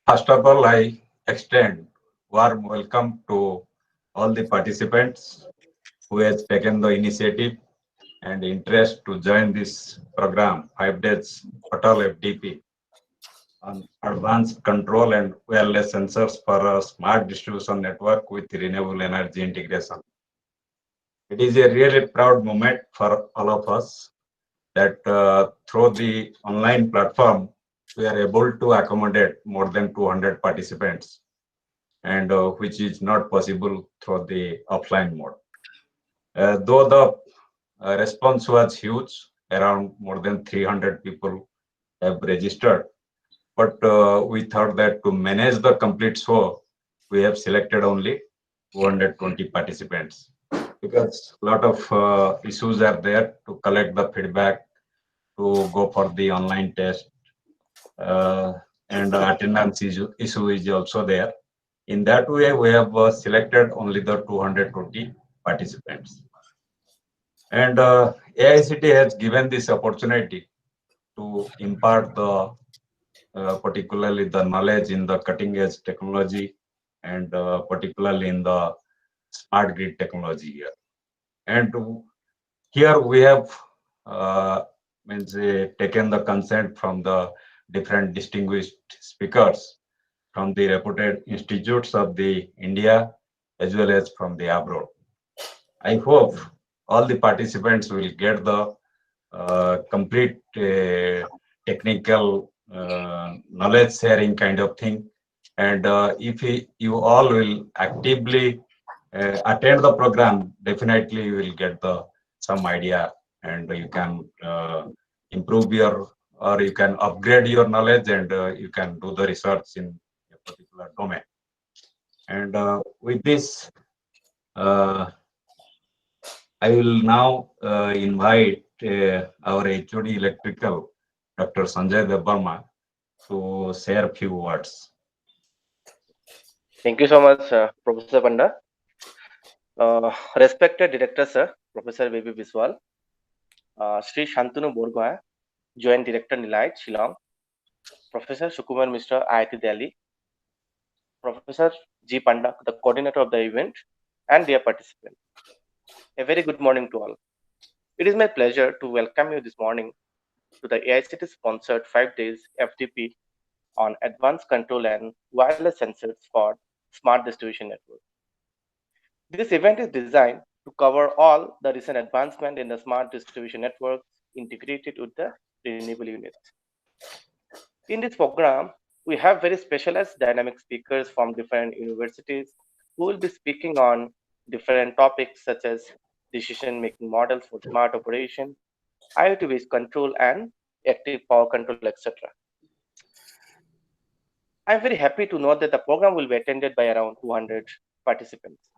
First of all, I extend warm welcome to all the participants who has taken the initiative and interest to join this program, 5 days Total FDP on advanced control and wireless sensors for a smart distribution network with renewable energy integration. It is a really proud moment for all of us that through the online platform, we are able to accommodate more than 200 participants, and which is not possible through the offline mode. Though the response was huge, around more than 300 people have registered, but we thought that to manage the complete show, we have selected only 220 participants because a lot of issues are there to collect the feedback, to go for the online test, uh, and attendance issue is also there. In that way, we have selected only the 220 participants. And AICT has given this opportunity to impart the particularly the knowledge in the cutting edge technology and particularly in the smart grid technology here. And here we have taken the consent from the different distinguished speakers from the reputed institutes of the India as well as from the abroad. I hope all the participants will get the complete technical knowledge sharing kind of thing. And if you all will actively attend the program, definitely you will get the some idea, and you can improve your or you can upgrade your knowledge, and you can do the research in a particular domain. And with this, uh, I will now invite our HOD Electrical, Dr. Sanjay Debarma, to share a few words. Thank you so much, Professor Panda. Respected Director, Sir, Professor Baby Biswal, Sri Shantanu Borgohain, Joint Director Nilait, Shillong, Professor Sukumar Mishra, IIT Delhi, Professor G. Panda, the coordinator of the event, and dear participants. A very good morning to all. It is my pleasure to welcome you this morning to the AICT sponsored 5 days FDP on advanced control and wireless sensors for smart distribution network. This event is designed to cover all the recent advancement in the smart distribution networks integrated with the renewable units. In this program, we have very specialized dynamic speakers from different universities who will be speaking on different topics such as decision-making models for smart operation, IoT-based control, and active power control, etc. I'm very happy to know that the program will be attended by around 200 participants.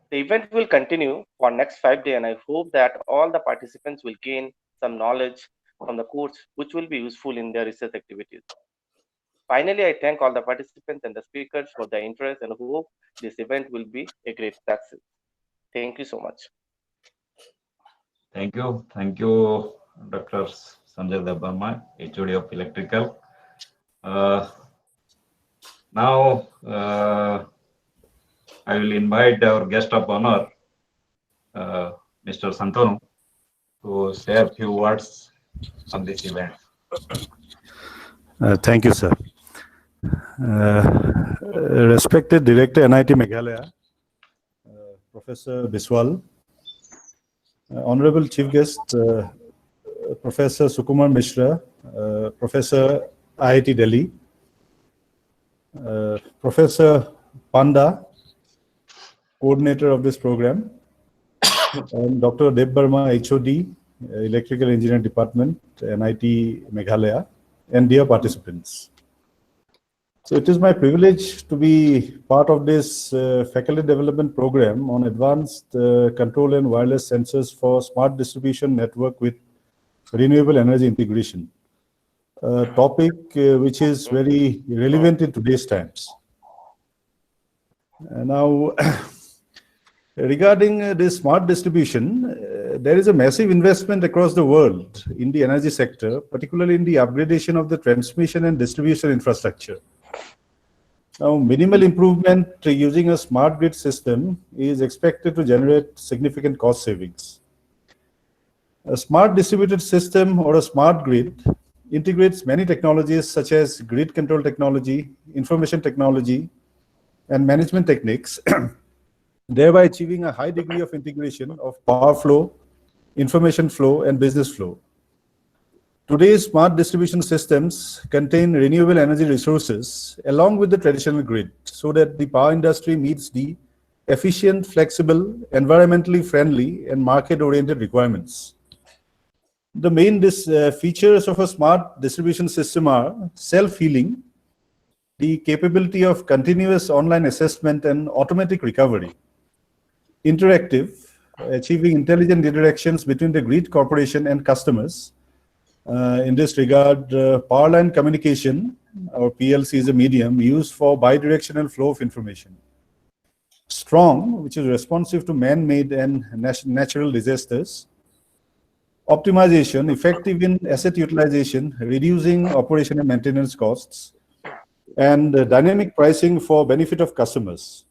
The event will continue for next 5 days, and I hope that all the participants will gain some knowledge from the course, which will be useful in their research activities. Finally, I thank all the participants and the speakers for their interest and hope this event will be a great success. Thank you so much. Thank you, Dr. Sanjay Debarma, HOD of Electrical. Now, I will invite our guest of honor, Mr. Santanu, to share a few words on this event. Thank you, sir. Respected Director, NIT Meghalaya, Professor Biswal, Honorable Chief Guest, Professor Sukumar Mishra, Professor IIT Delhi, Professor Panda, coordinator of this program, and Dr. Deb Burma, HOD, Electrical Engineering Department, NIT Meghalaya, and dear participants. So it is my privilege to be part of this faculty development program on advanced control and wireless sensors for smart distribution network with renewable energy integration, a topic which is very relevant in today's times. Now, regarding this smart distribution, there is a massive investment across the world in the energy sector, particularly in the upgradation of the transmission and distribution infrastructure. Now, minimal improvement using a smart grid system is expected to generate significant cost savings. A smart distributed system or a smart grid integrates many technologies such as grid control technology, information technology, and management techniques, thereby achieving a high degree of integration of power flow, information flow, and business flow. Today's smart distribution systems contain renewable energy resources along with the traditional grid so that the power industry meets the efficient, flexible, environmentally friendly, and market-oriented requirements. The main features of a smart distribution system are self-healing, the capability of continuous online assessment and automatic recovery, interactive, achieving intelligent interactions between the grid corporation and customers. In this regard, power line communication, or PLC, is a medium used for bidirectional flow of information. Strong, which is responsive to man-made and natural disasters. Optimization, effective in asset utilization, reducing operation and maintenance costs. And dynamic pricing for benefit of customers.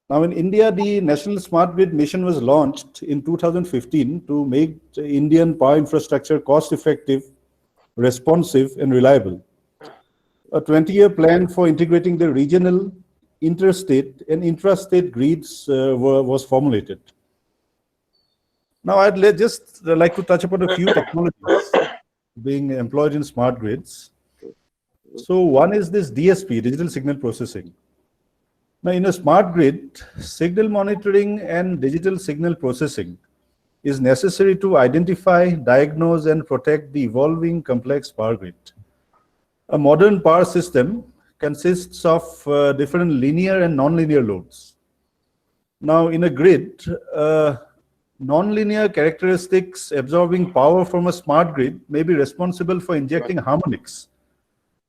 Now, in India, the National Smart Grid Mission was launched in 2015 to make Indian power infrastructure cost-effective, responsive, and reliable. A 20-year plan for integrating the regional, interstate, and intrastate grids was formulated. Now, I'd just like to touch upon a few technologies being employed in smart grids. So one is this DSP, digital signal processing. Now, in a smart grid, signal monitoring and digital signal processing is necessary to identify, diagnose, and protect the evolving complex power grid. A modern power system consists of different linear and nonlinear loads. Now, in a grid, nonlinear characteristics absorbing power from a smart grid may be responsible for injecting harmonics,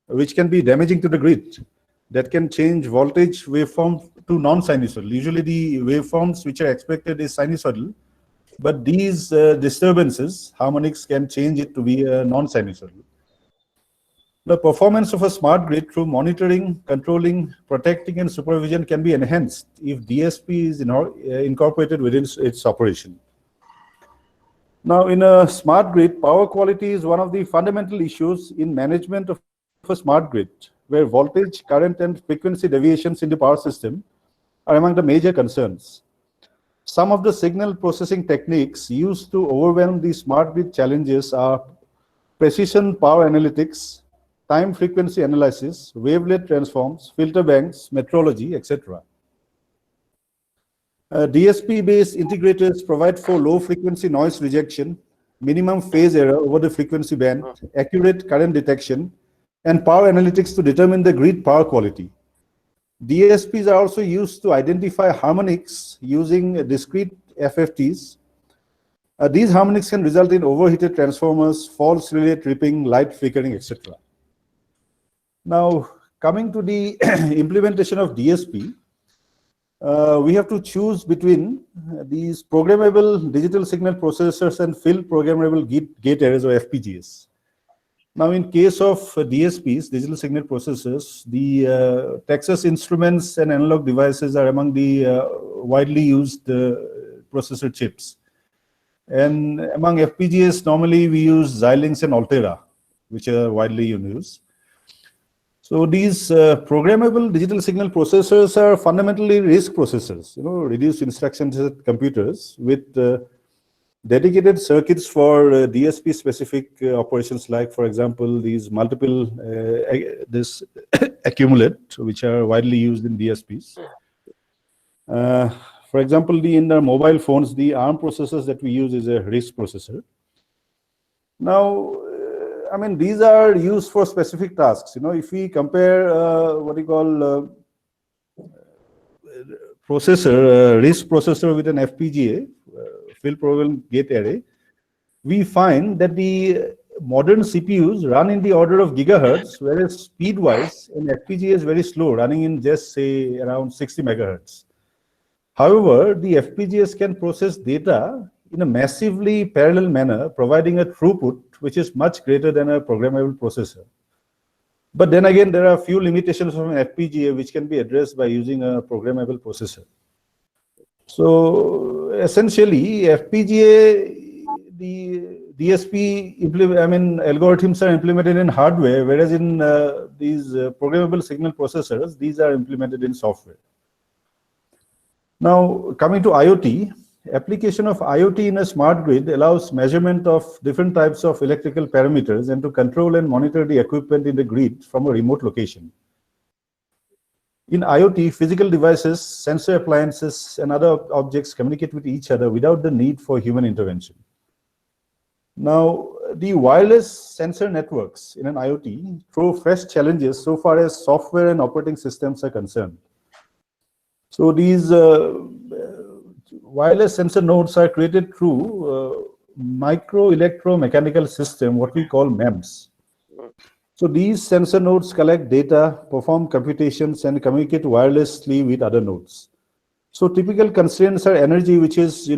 which can be damaging to the grid. That can change voltage waveform to non-sinusoidal. Usually the waveforms which are expected is sinusoidal, but these disturbances, harmonics, can change it to be non-sinusoidal. The performance of a smart grid through monitoring, controlling, protecting, and supervision can be enhanced if DSP is incorporated within its operation. Now, in a smart grid, power quality is one of the fundamental issues in management of a smart grid, where voltage, current, and frequency deviations in the power system are among the major concerns. Some of the signal processing techniques used to overwhelm the smart grid challenges are precision power analytics, time frequency analysis, wavelet transforms, filter banks, metrology, etc. DSP-based integrators provide for low frequency noise rejection, minimum phase error over the frequency band, accurate current detection, and power analytics to determine the grid power quality. DSPs are also used to identify harmonics using discrete FFTs. These harmonics can result in overheated transformers, false relay tripping, light flickering, etc. Now, coming to the implementation of DSP, we have to choose between these programmable digital signal processors and field programmable gate arrays, or FPGAs. Now, in case of DSPs, digital signal processors, the Texas Instruments and analog devices are among the widely used processor chips. And among FPGAs, normally we use Xilinx and Altera, which are widely in use. So these programmable digital signal processors are fundamentally RISC processors, reduced instruction set computers with dedicated circuits for DSP specific operations, like, for example, these multiple this accumulate, which are widely used in DSPs. For example, in the mobile phones, the ARM processors that we use is a RISC processor. Now, I mean, these are used for specific tasks. If we compare what we call processor, RISC processor with an FPGA, field programmable gate array, we find that the modern CPUs run in the order of gigahertz, whereas speed-wise, an FPGA is very slow, running in just, say, around 60 megahertz. However, the FPGAs can process data in a massively parallel manner, providing a throughput which is much greater than a programmable processor. But then again, there are a few limitations from an FPGA which can be addressed by using a programmable processor. So essentially, FPGA, the DSP algorithms are implemented in hardware, whereas in these programmable signal processors, these are implemented in software. Now, coming to IoT, application of IoT in a smart grid allows measurement of different types of electrical parameters and to control and monitor the equipment in the grid from a remote location. In IoT, physical devices, sensor appliances, and other objects communicate with each other without the need for human intervention. Now, the wireless sensor networks in an IoT throw fresh challenges so far as software and operating systems are concerned. So these wireless sensor nodes are created through micro electromechanical system, what we call MEMS. So these sensor nodes collect data, perform computations, and communicate wirelessly with other nodes. So typical constraints are energy, which is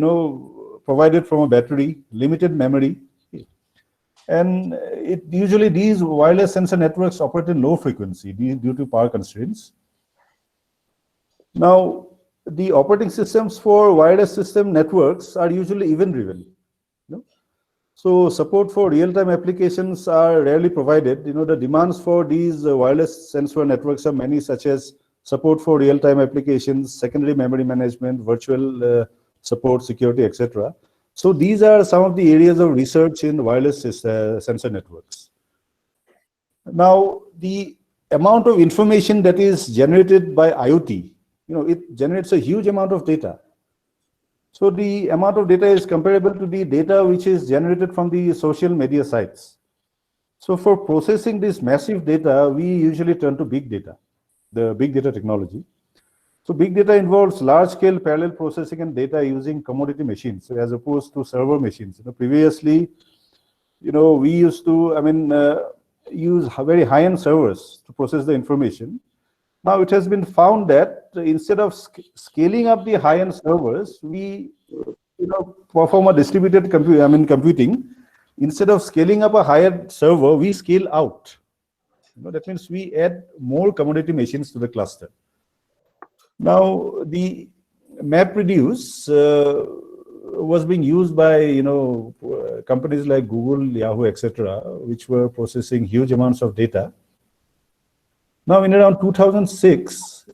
provided from a battery, limited memory, and usually these wireless sensor networks operate in low frequency due to power constraints. Now, the operating systems for wireless system networks are usually event-driven. So support for real-time applications are rarely provided. The demands for these wireless sensor networks are many, such as support for real-time applications, secondary memory management, virtual support, security, etc. So these are some of the areas of research in wireless sensor networks. Now, the amount of information that is generated by IoT, it generates a huge amount of data. So the amount of data is comparable to the data which is generated from the social media sites. So for processing this massive data, we usually turn to big data, the big data technology. So big data involves large-scale parallel processing and data using commodity machines, as opposed to server machines. Previously, we used to, use very high-end servers to process the information. Now it has been found that instead of scaling up the high-end servers, we perform a distributed computing. Instead of scaling up a higher server, we scale out. That means we add more commodity machines to the cluster. Now the MapReduce was being used by companies like Google, Yahoo, etc., which were processing huge amounts of data. Now, in around 2006,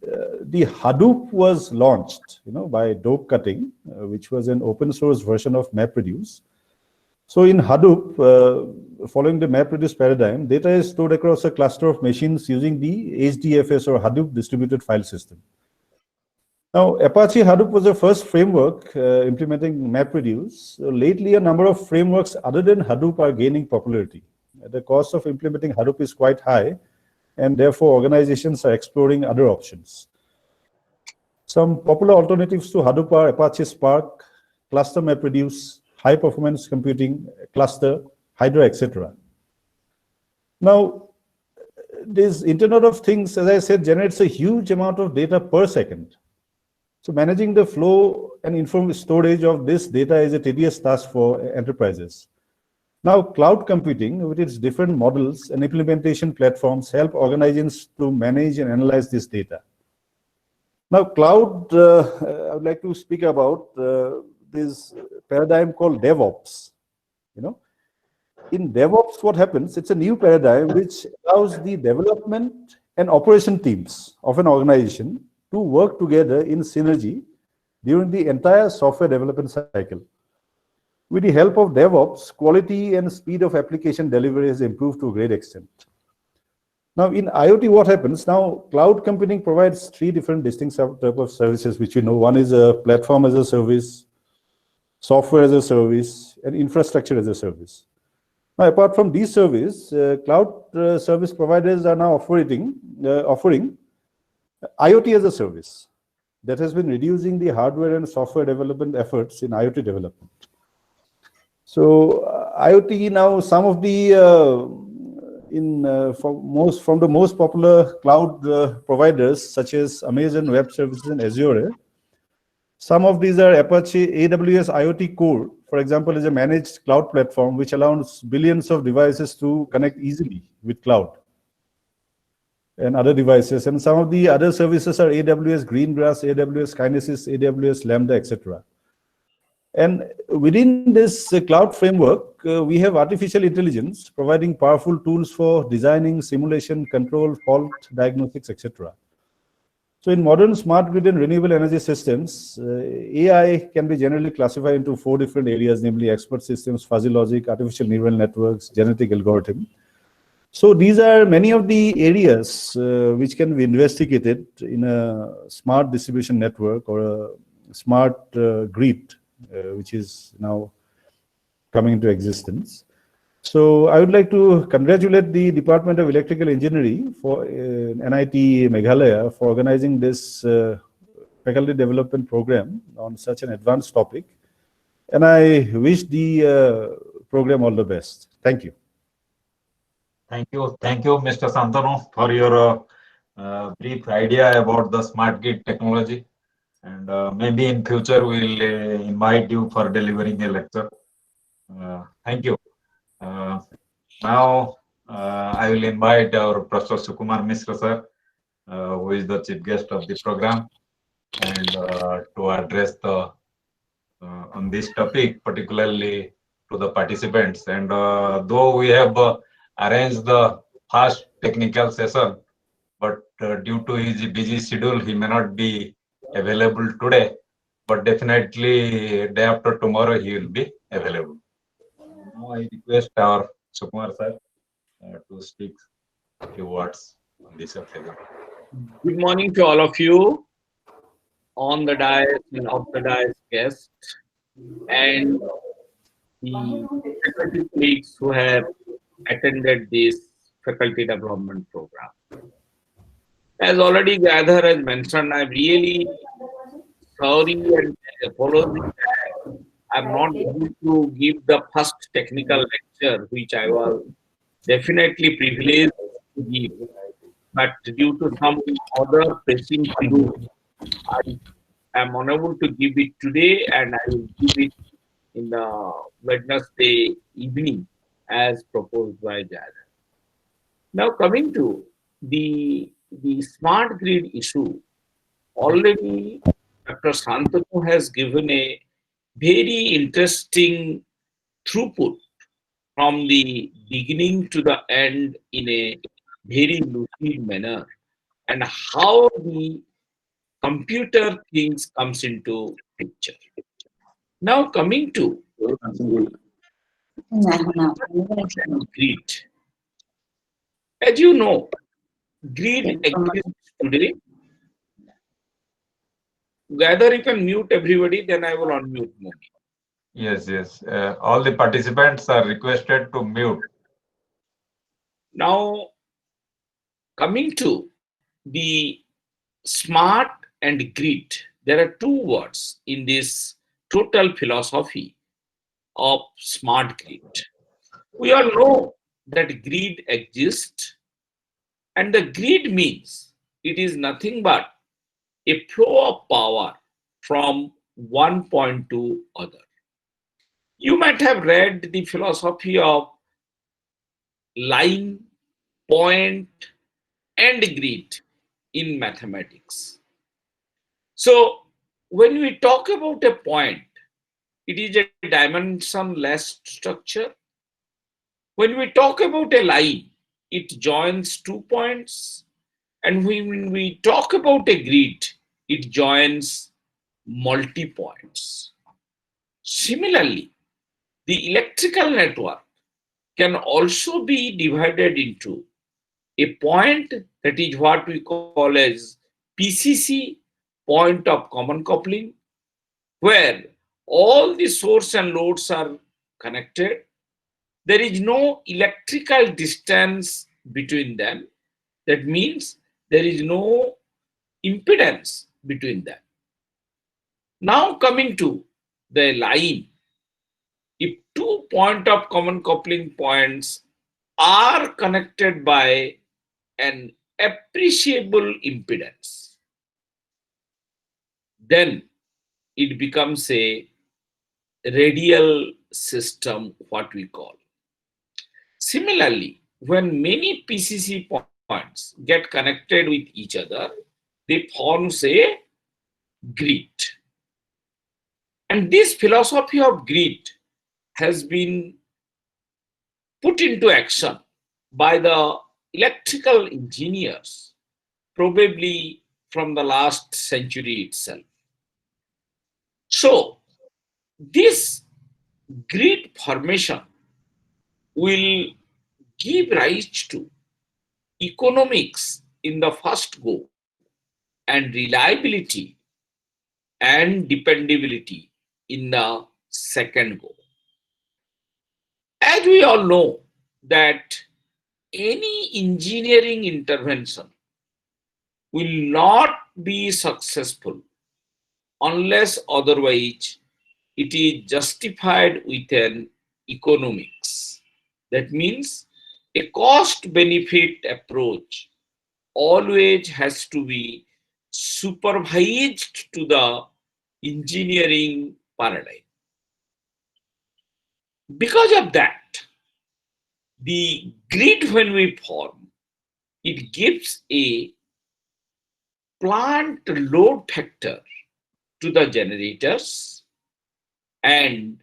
the Hadoop was launched, by Dope Cutting, which was an open source version of MapReduce. So in Hadoop, following the MapReduce paradigm, data is stored across a cluster of machines using the HDFS or Hadoop distributed file system. Now, Apache Hadoop was the first framework implementing MapReduce. So lately, a number of frameworks other than Hadoop are gaining popularity. The cost of implementing Hadoop is quite high, and therefore organizations are exploring other options. Some popular alternatives to Hadoop are Apache Spark, Cluster MapReduce, High Performance Computing, Cluster, Hydra, etc. Now, this Internet of Things, as I said, generates a huge amount of data per second. So managing the flow and storage of this data is a tedious task for enterprises. Now, cloud computing, with its different models and implementation platforms, help organizations to manage and analyze this data. Now, cloud, I would like to speak about this paradigm called DevOps. In DevOps, what happens? It's a new paradigm which allows the development and operation teams of an organization to work together in synergy during the entire software development cycle. With the help of DevOps, quality and speed of application delivery has improved to a great extent. Now, in IoT, what happens? Now, cloud computing provides three different distinct types of services, which we know. One is a platform as a service, software as a service, and infrastructure as a service. Now, apart from these services, cloud service providers are now offering IoT as a service. That has been reducing the hardware and software development efforts in IoT development. So IoT now, some of the from the most popular cloud providers such as Amazon Web Services and Azure, some of these are Apache AWS IoT Core, for example, is a managed cloud platform which allows billions of devices to connect easily with cloud. and other devices. And some of the other services are AWS Greengrass, AWS Kinesis, AWS Lambda, etc. And within this cloud framework, we have artificial intelligence providing powerful tools for designing, simulation, control, fault diagnostics, etc. So in modern smart grid and renewable energy systems, AI can be generally classified into 4 different areas, namely expert systems, fuzzy logic, artificial neural networks, genetic algorithm. So these are many of the areas which can be investigated in a smart distribution network or a smart grid, which is now coming into existence. So I would like to congratulate the Department of Electrical Engineering for NIT Meghalaya for organizing this faculty development program on such an advanced topic. And I wish the program all the best. Thank you. Thank you, Mr. Santanu, for your brief idea about the smart grid technology. And maybe in future we'll invite you for delivering a lecture. Thank you. Now I will invite our Professor Sukumar Mishra sir, who is the chief guest of the program, and to address the on this topic, particularly to the participants. And though we have arranged the first technical session, but due to his busy schedule, he may not be available today. But definitely, day after tomorrow, he will be available. Now I request our Sukumar sir to speak a few words on this occasion. Good morning to all of you on the dais and off the dais guests and the faculty colleagues who have attended this faculty development program. As already Gadhar has mentioned, I'm really sorry and apology that I'm not able to give the first technical lecture, which I was definitely privileged to give. But due to some other pressing schedule, I am unable to give it today, and I will give it in the Wednesday evening as proposed by Jada. Now coming to the smart grid issue, already Dr. Santanu has given a very interesting throughput from the beginning to the end in a very lucid manner, and how the computer things comes into picture. Now coming to grid. As you know, grid exists today. Gather you can mute everybody, then I will unmute Moni. Yes. All the participants are requested to mute. Now, coming to the smart and grid, there are two words in this total philosophy of smart grid. We all know that grid exists, and the grid means it is nothing but a flow of power from one point to other. You might have read the philosophy of line, point, and grid in mathematics. So when we talk about a point, it is a dimensionless structure. When we talk about a line, it joins 2 points. And when we talk about a grid, it joins multi-points. Similarly, the electrical network can also be divided into a point, that is what we call as PCC, point of common coupling, where all the source and loads are connected. There is no electrical distance between them. That means there is no impedance between them. Now coming to the line, if 2 point of common coupling points are connected by an appreciable impedance, then it becomes a radial system, what we call. Similarly, when many PCC points get connected with each other, they forms a grid. And this philosophy of grid has been put into action by the electrical engineers, probably from the last century itself. So, this grid formation will give rise to economics in the first go and reliability and dependability in the second go. As we all know that any engineering intervention will not be successful unless otherwise it is justified with an economics. That means a cost benefit approach always has to be supervised to the engineering paradigm. Because of that, the grid when we form, it gives a plant load factor to the generators, and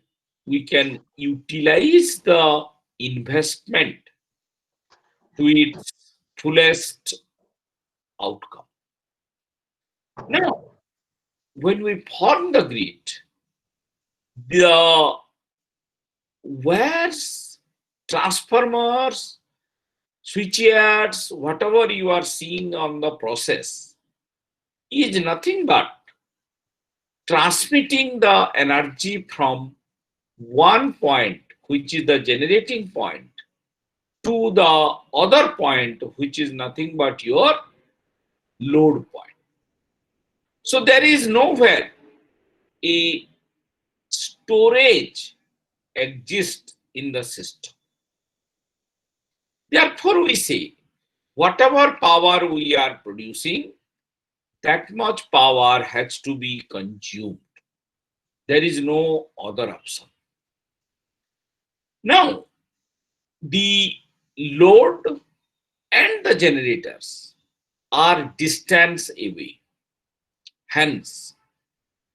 we can utilize the investment to its fullest outcome. Now, when we form the grid, the wires, transformers, switchyards, whatever you are seeing on the process is nothing but transmitting the energy from one point, which is the generating point, to the other point, which is nothing but your load point. So there is nowhere a storage exists in the system. Therefore, we say whatever power we are producing, that much power has to be consumed. There is no other option. Now, the load and the generators are distance away. Hence,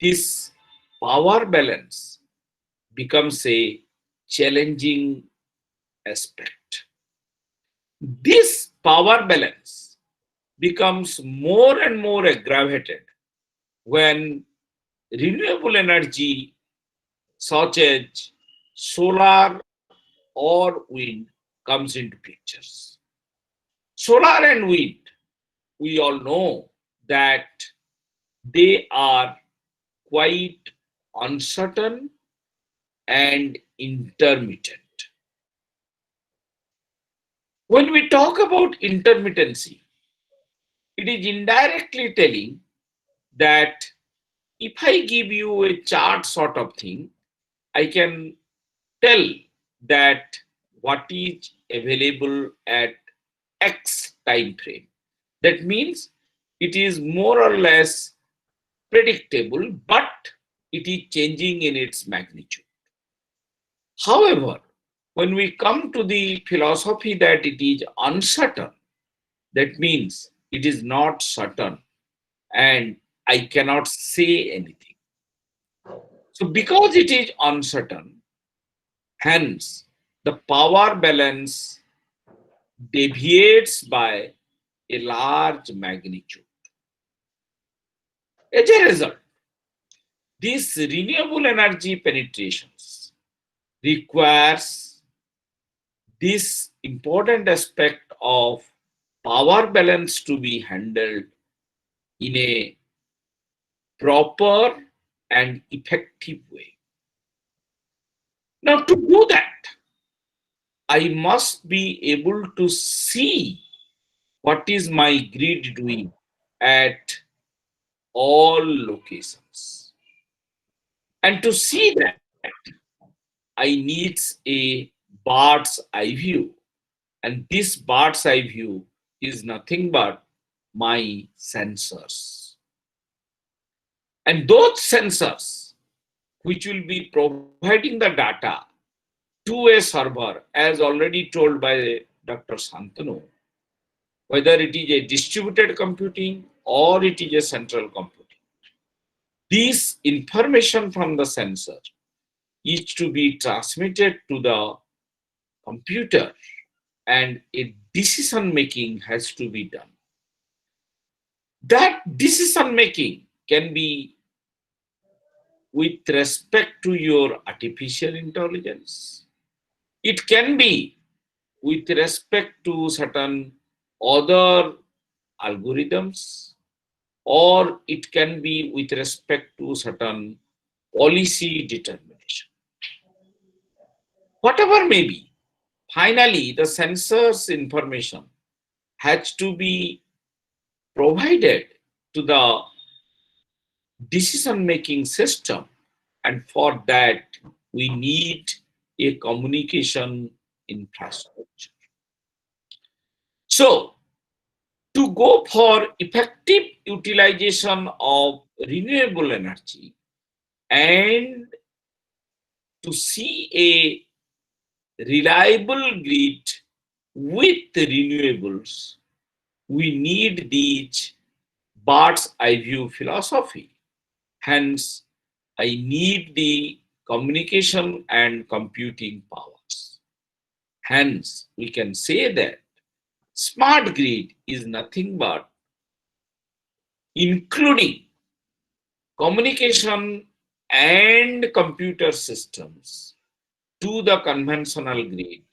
this power balance becomes a challenging aspect. This power balance becomes more and more aggravated when renewable energy such as solar or wind comes into pictures. Solar and wind, we all know that they are quite uncertain and intermittent. When we talk about intermittency, it is indirectly telling that if I give you a chart sort of thing, I can tell that what is available at X time frame. That means it is more or less predictable, but it is changing in its magnitude. However, when we come to the philosophy that it is uncertain, that means it is not certain and I cannot say anything. So because it is uncertain, hence the power balance deviates by a large magnitude. As a result, these renewable energy penetrations requires this important aspect of power balance to be handled in a proper and effective way. Now, to do that, I must be able to see what is my grid doing at all locations. And to see that, I need a bird's eye view. And this bird's eye view is nothing but my sensors. And those sensors, which will be providing the data to a server, as already told by Dr. Shantanu, whether it is a distributed computing or it is a central computing. This information from the sensor is to be transmitted to the computer and a decision making has to be done. That decision making can be with respect to your artificial intelligence. It can be with respect to certain other algorithms, or it can be with respect to certain policy determination. Whatever may be, finally, the sensor's information has to be provided to the decision-making system, and for that, we need a communication infrastructure. So, to go for effective utilization of renewable energy and to see a reliable grid with renewables, we need these bird's eye view philosophy. Hence, I need the communication and computing powers. Hence, we can say that smart grid is nothing but including communication and computer systems to the conventional grid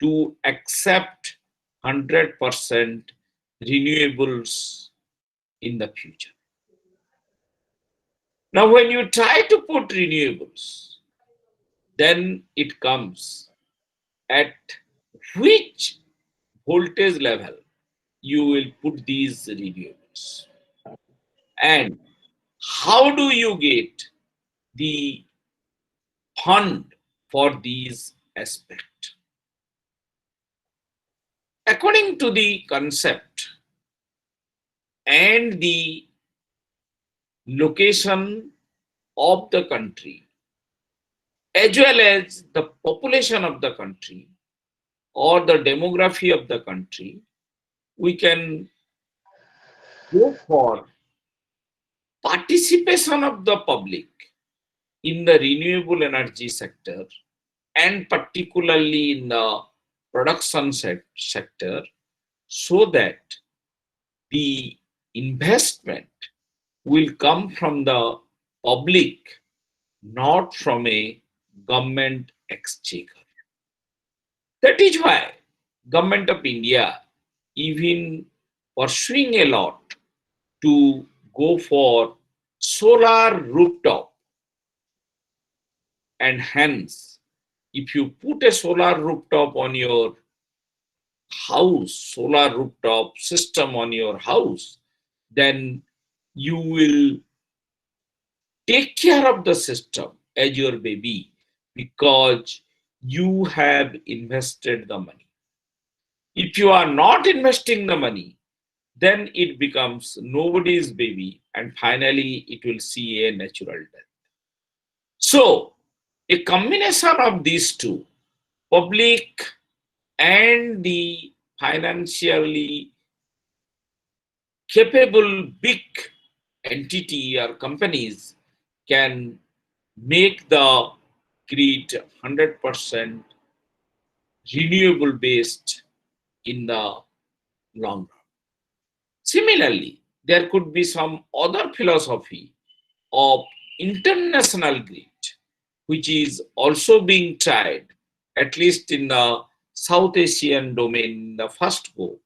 to accept 100% renewables in the future. Now, when you try to put renewables, then it comes at which voltage level you will put these renewables. And how do you get the fund for these aspects? According to the concept and the location of the country, as well as the population of the country or the demography of the country, we can go for participation of the public in the renewable energy sector and particularly in the production sector, so that the investment will come from the public, not from a government exchequer. That is why Government of India even pursuing a lot to go for solar rooftop. And hence, if you put a solar rooftop on your house, solar rooftop system on your house, then you will take care of the system as your baby because you have invested the money. If you are not investing the money, then it becomes nobody's baby and finally it will see a natural death. So, a combination of these two, public and the financially capable big entity or companies can make the grid 100% renewable based in the long run. Similarly, there could be some other philosophy of international grid, which is also being tried, at least in the South Asian domain, the first go,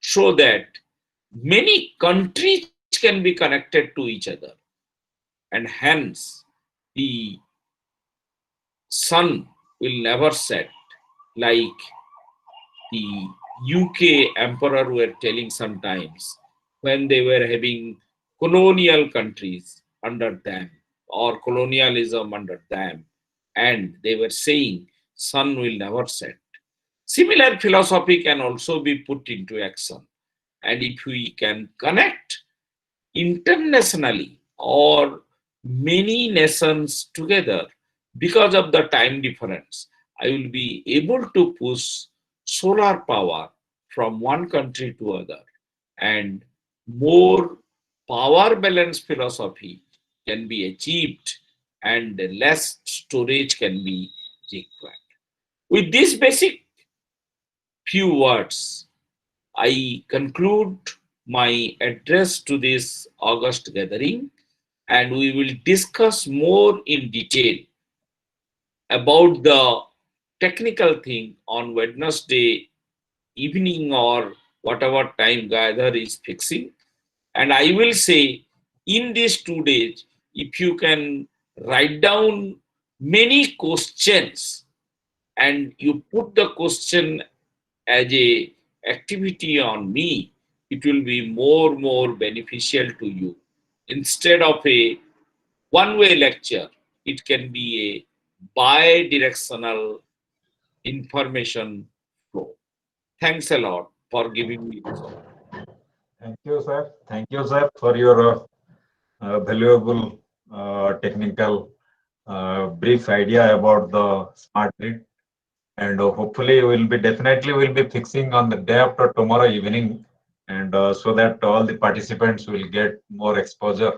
so that many countries can be connected to each other. And hence, the sun will never set, like the UK emperor were telling sometimes when they were having colonial countries under them or colonialism under them, and they were saying sun will never set. Similar philosophy can also be put into action, and if we can connect internationally or many nations together, because of the time difference, I will be able to push solar power from one country to other, and more power balance philosophy can be achieved and less storage can be required. With this basic few words, I conclude my address to this August gathering, and we will discuss more in detail about the technical thing on Wednesday evening or whatever time gather is fixing. And I will say, in these 2 days, if you can write down many questions and you put the question as a activity on me, it will be more beneficial to you. Instead of a one-way lecture, it can be a bi-directional information flow. Thanks a lot for giving me this opportunity. Thank you, sir. Thank you, sir, for your valuable technical brief idea about the smart grid. And hopefully definitely will be fixing on the day after tomorrow evening, and so that all the participants will get more exposure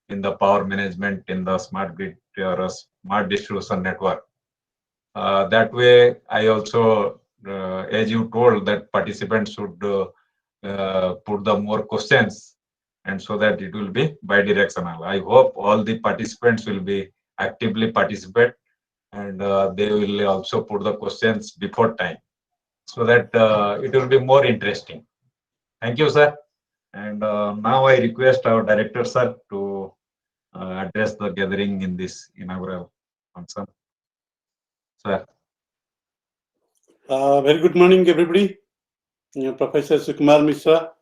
in the power management in the smart grid or a smart distribution network. That way, I also, as you told, that participants should put the more questions, and so that it will be bi-directional. I hope all the participants will be actively participate, and they will also put the questions before time, so that it will be more interesting. Thank you, sir. And now I request our director, sir, to address the gathering in this inaugural function. Sir. Very good morning, everybody. Professor Sukumar Mishra,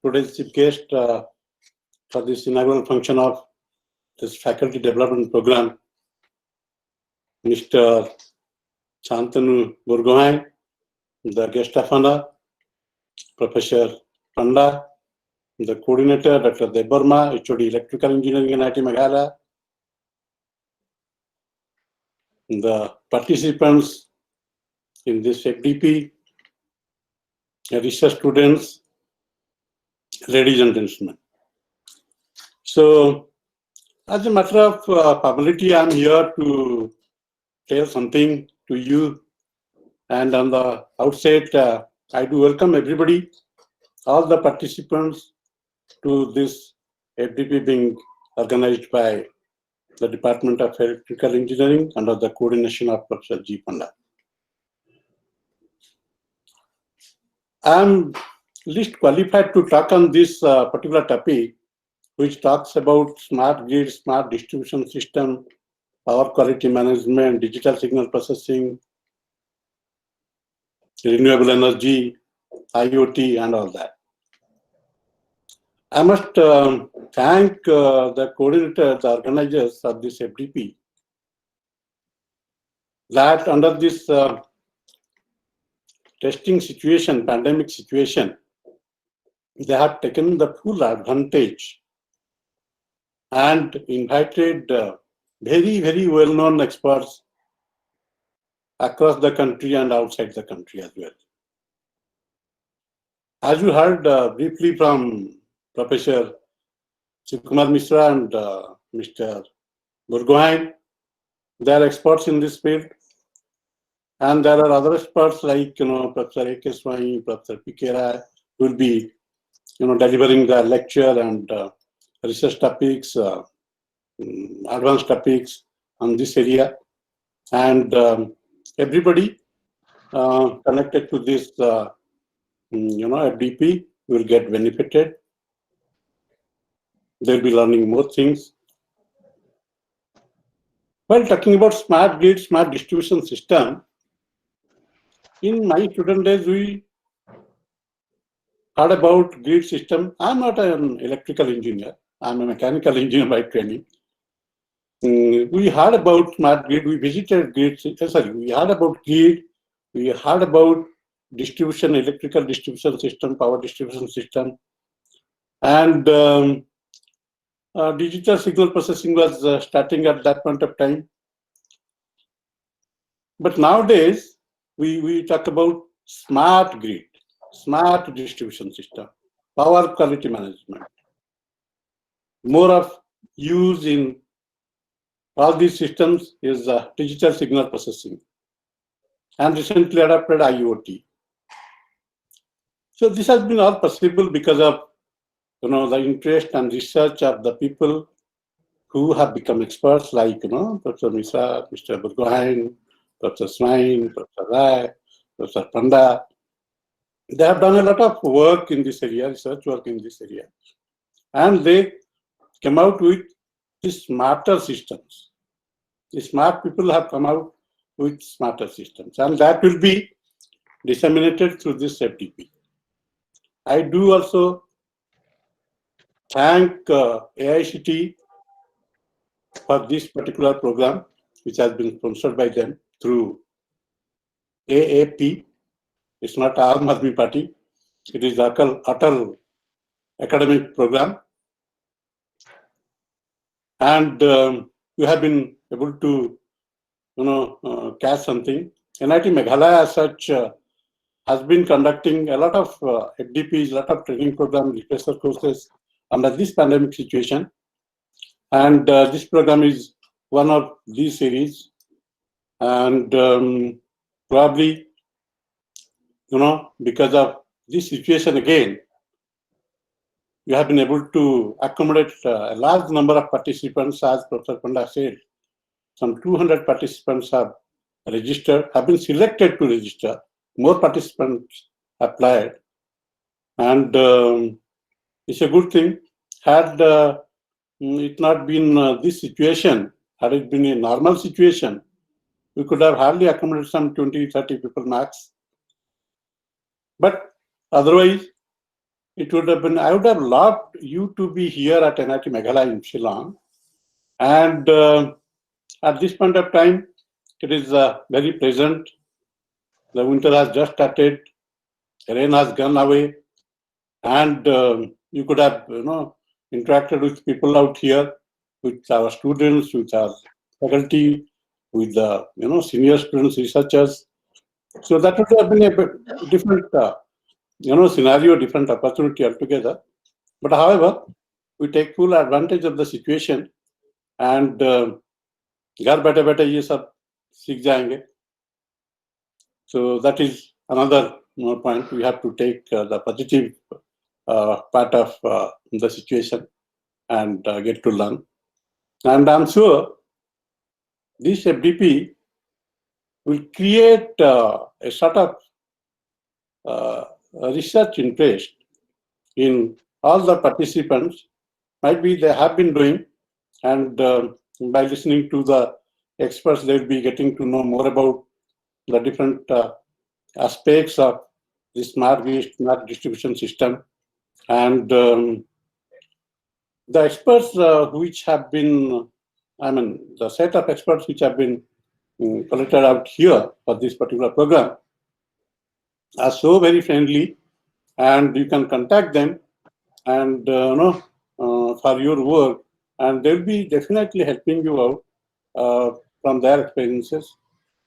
today's chief guest for this inaugural function of this faculty development program. Mr. Shantanu Borgohain, the guest of honor, Professor Panda, the coordinator, Dr. Deb Burma, HOD Electrical Engineering in IIT Meghalaya, the participants in this FDP, research students, ladies and gentlemen. So, as a matter of formality, I'm here to tell something to you. And on the outset, I do welcome everybody, all the participants to this FDP being organized by the Department of Electrical Engineering under the coordination of Professor G. Panda. I'm least qualified to talk on this particular topic, which talks about smart grid, smart distribution system, power quality management, digital signal processing, renewable energy, IoT, and all that. I must thank the coordinators, the organizers of this FDP, that under this testing situation, pandemic situation, they have taken the full advantage and invited very well-known experts across the country and outside the country as well. As you heard briefly from Professor Sukumar Mishra and Mr. Borgohain, they are experts in this field. And there are other experts like, Professor A.K. Swami, Professor P.K. Rai, will be, delivering the lecture and research topics, advanced topics on this area. And everybody connected to this, FDP will get benefited. They'll be learning more things. While talking about smart grid, smart distribution system, in my student days, we heard about grid system. I'm not an electrical engineer. I'm a mechanical engineer by training. We heard about smart grid. We visited grid. We heard about grid. We heard about distribution, electrical distribution system, power distribution system, and digital signal processing was starting at that point of time. But nowadays, we talk about smart grid. smart distribution system, power quality management, more of use in all these systems is digital signal processing, and recently adopted IoT. So this has been all possible because of the interest and research of the people who have become experts, like Professor Misra, Mr. Burgohain, Professor Swain, Professor Rai, Professor Panda. They have done a lot of work in this area, research work in this area, and they came out with these smarter systems. The smart people have come out with smarter systems, and that will be disseminated through this FDP. I do also thank AICT for this particular program, which has been sponsored by them through AAP. It's not Aam Aadmi Party. It is Atal Academic Program. And you have been able to, catch something. NIT Meghalaya as such has been conducting a lot of FDPs, a lot of training programs, refresher courses under this pandemic situation. And this program is one of these series. And probably, because of this situation again, you have been able to accommodate a large number of participants, as Professor Panda said. Some 200 participants have registered, have been selected to register. More participants applied. And it's a good thing. Had it not been this situation, had it been a normal situation, we could have hardly accommodated some 20, 30 people max. But otherwise, it would have been, I would have loved you to be here at NIT Meghalaya in Shillong. And at this point of time, it is very pleasant. The winter has just started, rain has gone away, and you could have interacted with people out here, with our students, with our faculty, with the senior students, researchers. So that would have been a different scenario, different opportunity altogether. But however, we take full advantage of the situation, and घर बैठे बैठे ये सब सीख जाएंगे. So that is another point. We have to take the positive part of the situation and get to learn. And I'm sure this FDP will create a sort of research interest in all the participants. Might be they have been doing, and by listening to the experts, they'll be getting to know more about the different aspects of the smart distribution system. And the experts which have been, the set of experts which have been collected out here for this particular program are so very friendly, and you can contact them and for your work, and they'll be definitely helping you out from their experiences,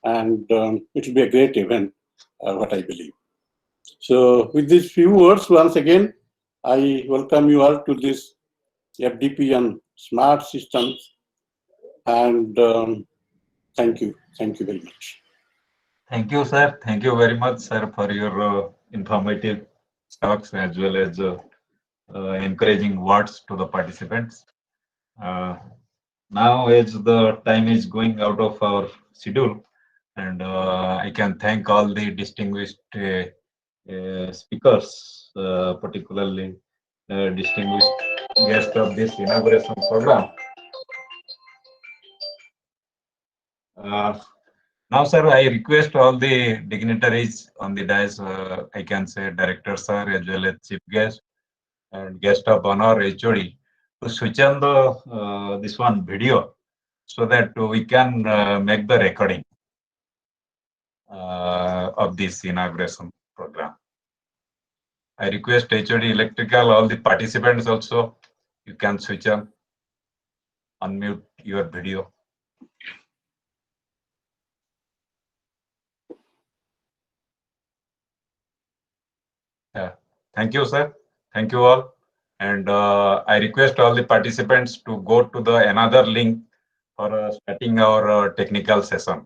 and it will be a great event, what I believe. So with these few words, once again, I welcome you all to this FDP on smart systems, and thank you very much. Thank you, sir. Thank you very much, sir, for your informative talks as well as encouraging words to the participants. Now, as the time is going out of our schedule, and I can thank all the distinguished speakers, particularly distinguished guests of this inauguration program. Now, sir, I request all the dignitaries on the dais, I can say Director Sir, as well as Chief Guest and Guest of Honor, HOD, to switch on the this one video so that we can make the recording of this inauguration program. I request HOD Electrical, all the participants also, you can switch on, unmute your video. Thank you, sir. Thank you all. And I request all the participants to go to the another link for starting our technical session.